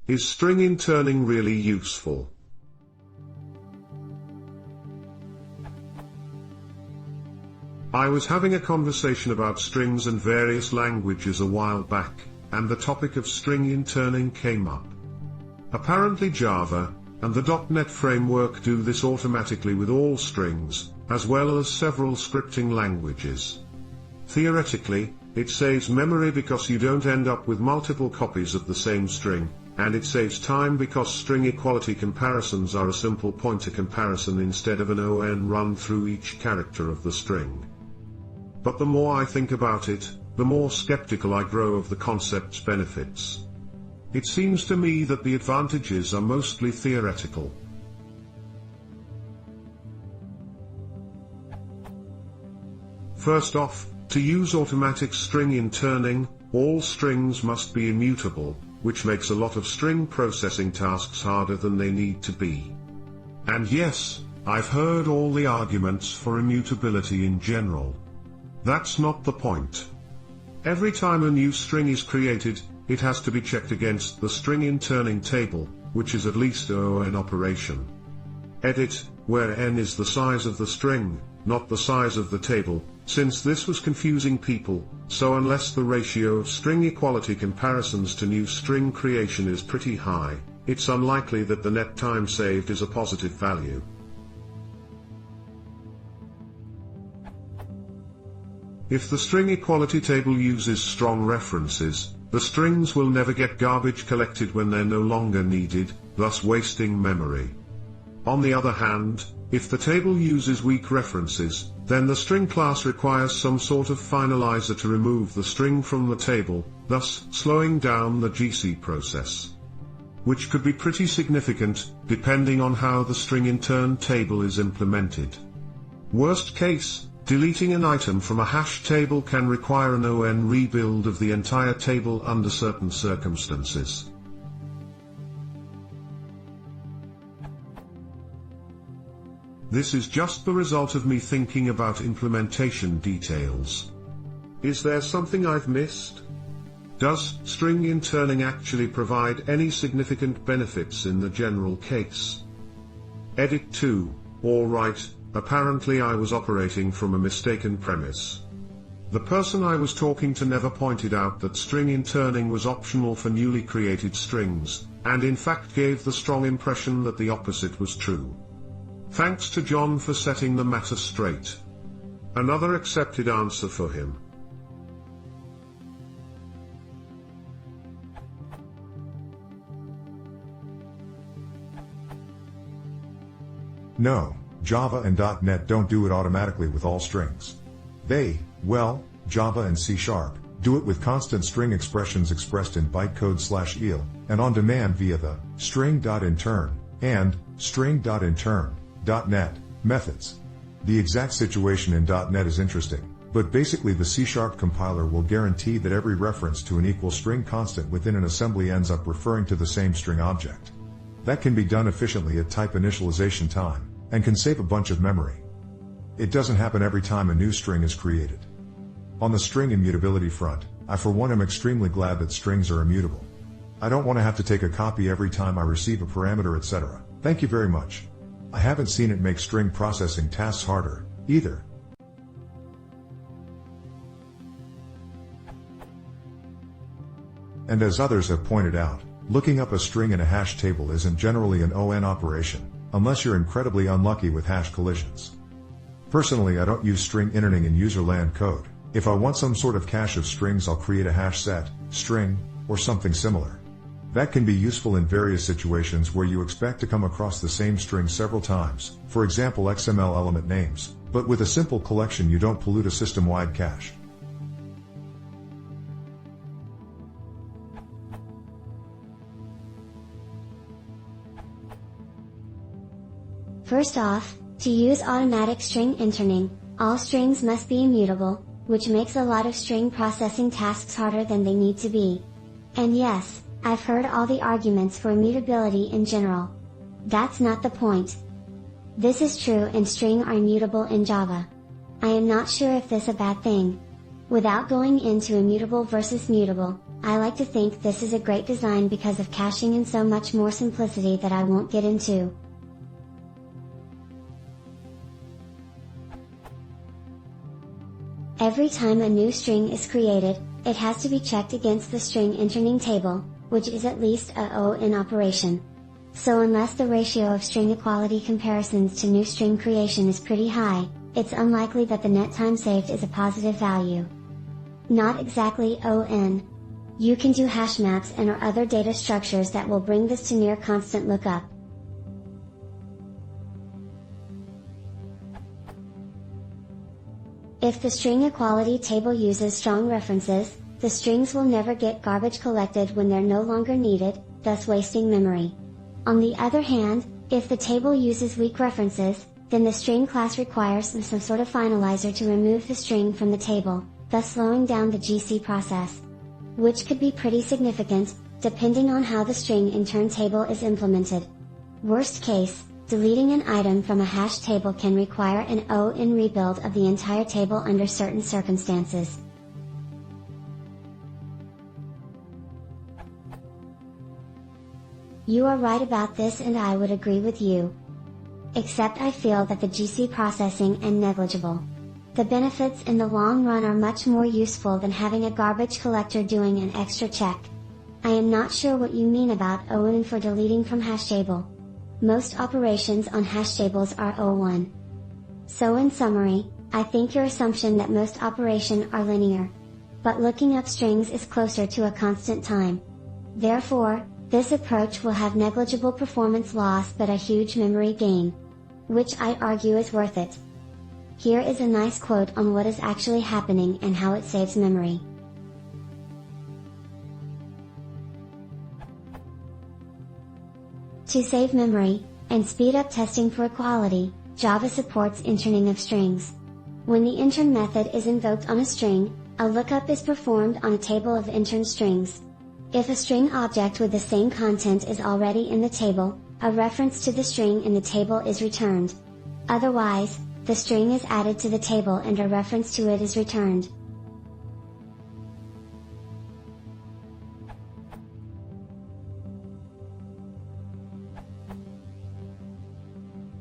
Is string interning really useful? I was having a conversation about strings and various languages a while back, and the topic of string interning came up. Apparently Java and the .NET framework do this automatically with all strings, as well as several scripting languages. Theoretically, it saves memory because you don't end up with multiple copies of the same string, and it saves time because string equality comparisons are a simple pointer comparison instead of an ON run through each character of the string. But the more I think about it, the more skeptical I grow of the concept's benefits. It seems to me that the advantages are mostly theoretical. First off, to use automatic string interning, all strings must be immutable, which makes a lot of string processing tasks harder than they need to be. And yes, I've heard all the arguments for immutability in general. That's not the point. Every time a new string is created, it has to be checked against the string interning table, which is at least an ON operation. Edit, where n is the size of the string, not the size of the table, since this was confusing people, so unless the ratio of string equality comparisons to new string creation is pretty high, it's unlikely that the net time saved is a positive value. If the string equality table uses strong references, the strings will never get garbage collected when they're no longer needed, thus wasting memory. On the other hand, if the table uses weak references, then the string class requires some sort of finalizer to remove the string from the table, thus slowing down the GC process. Which could be pretty significant, depending on how the string intern table is implemented. Worst case, deleting an item from a hash table can require an ON rebuild of the entire table under certain circumstances. This is just the result of me thinking about implementation details. Is there something I've missed? Does string interning actually provide any significant benefits in the general case? Edit 2, alright. Apparently I was operating from a mistaken premise. The person I was talking to never pointed out that string interning was optional for newly created strings, and in fact gave the strong impression that the opposite was true. Thanks to John for setting the matter straight. Another accepted answer for him. No, Java and .NET don't do it automatically with all strings. They, well, Java and C#, do it with constant string expressions expressed in bytecode/EL, and on demand via the string.intern and string.intern.net methods. The exact situation in .NET is interesting, but basically the C# compiler will guarantee that every reference to an equal string constant within an assembly ends up referring to the same string object. That can be done efficiently at type initialization time, and can save a bunch of memory. It doesn't happen every time a new string is created. On the string immutability front, I for one am extremely glad that strings are immutable. I don't want to have to take a copy every time I receive a parameter, etc. Thank you very much. I haven't seen it make string processing tasks harder, either. And as others have pointed out, looking up a string in a hash table isn't generally an ON operation, unless you're incredibly unlucky with hash collisions. Personally, I don't use string interning in userland code. If I want some sort of cache of strings, I'll create a hash set, string, or something similar. That can be useful in various situations where you expect to come across the same string several times, for example XML element names, but with a simple collection you don't pollute a system-wide cache. First off, to use automatic string interning, all strings must be immutable, which makes a lot of string processing tasks harder than they need to be. And yes, I've heard all the arguments for immutability in general. That's not the point. This is true and string are immutable in Java. I am not sure if this is a bad thing. Without going into immutable versus mutable, I like to think this is a great design because of caching and so much more simplicity that I won't get into. Every time a new string is created, it has to be checked against the string interning table, which is at least a O in operation. So unless the ratio of string equality comparisons to new string creation is pretty high, it's unlikely that the net time saved is a positive value. Not exactly ON. You can do hash maps and or other data structures that will bring this to near constant lookup. If the string equality table uses strong references, the strings will never get garbage collected when they're no longer needed, thus wasting memory. On the other hand, if the table uses weak references, then the string class requires some sort of finalizer to remove the string from the table, thus slowing down the GC process. Which could be pretty significant, depending on how the string intern table is implemented. Worst case, deleting an item from a hash table can require an O-in rebuild of the entire table under certain circumstances. You are right about this and I would agree with you. Except I feel that the GC processing is negligible. The benefits in the long run are much more useful than having a garbage collector doing an extra check. I am not sure what you mean about O-in for deleting from hash table. Most operations on hash tables are O1. So in summary, I think your assumption that most operations are linear. But looking up strings is closer to a constant time. Therefore, this approach will have negligible performance loss but a huge memory gain. Which I argue is worth it. Here is a nice quote on what is actually happening and how it saves memory. To save memory, and speed up testing for equality, Java supports interning of strings. When the intern method is invoked on a string, a lookup is performed on a table of intern strings. If a string object with the same content is already in the table, a reference to the string in the table is returned. Otherwise, the string is added to the table and a reference to it is returned.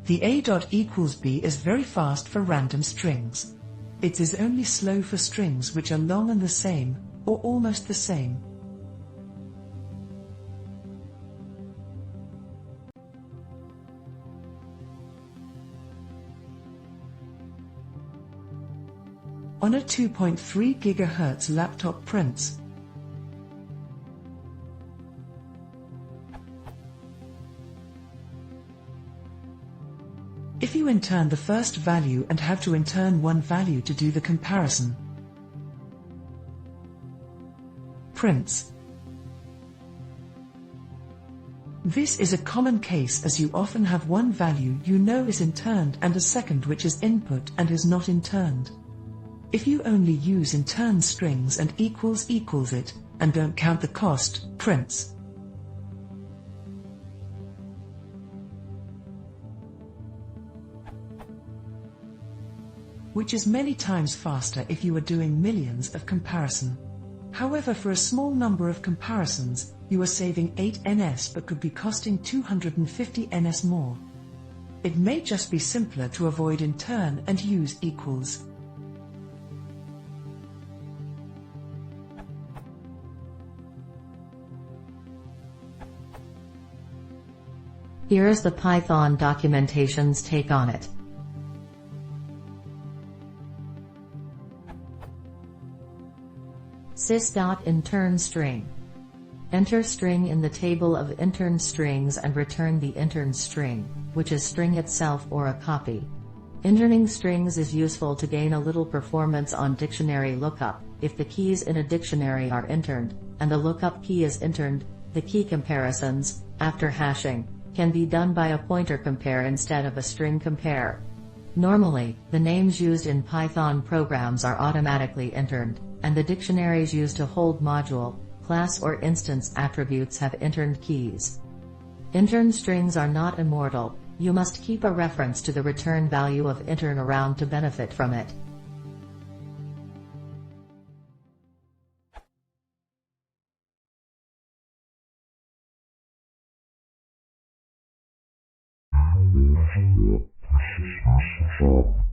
The A.equals-B is very fast for random strings. It is only slow for strings which are long and the same, or almost the same. On a 2.3 GHz laptop prints. If you intern the first value and have to intern one value to do the comparison. Prints. This is a common case as you often have one value you know is interned and a second which is input and is not interned. If you only use intern strings and equals it, and don't count the cost, prints. Which is many times faster if you are doing millions of comparison. However, for a small number of comparisons, you are saving 8 ns but could be costing 250 ns more. It may just be simpler to avoid intern and use equals. Here's the Python documentation's take on it. sys.intern string. Enter string in the table of intern strings and return the intern string, which is string itself or a copy. Interning strings is useful to gain a little performance on dictionary lookup. If the keys in a dictionary are interned, and the lookup key is interned, the key comparisons, after hashing, can be done by a pointer compare instead of a string compare. Normally, the names used in Python programs are automatically interned, and the dictionaries used to hold module, class or instance attributes have interned keys. Intern strings are not immortal. You must keep a reference to the return value of intern around to benefit from it. persistence is up.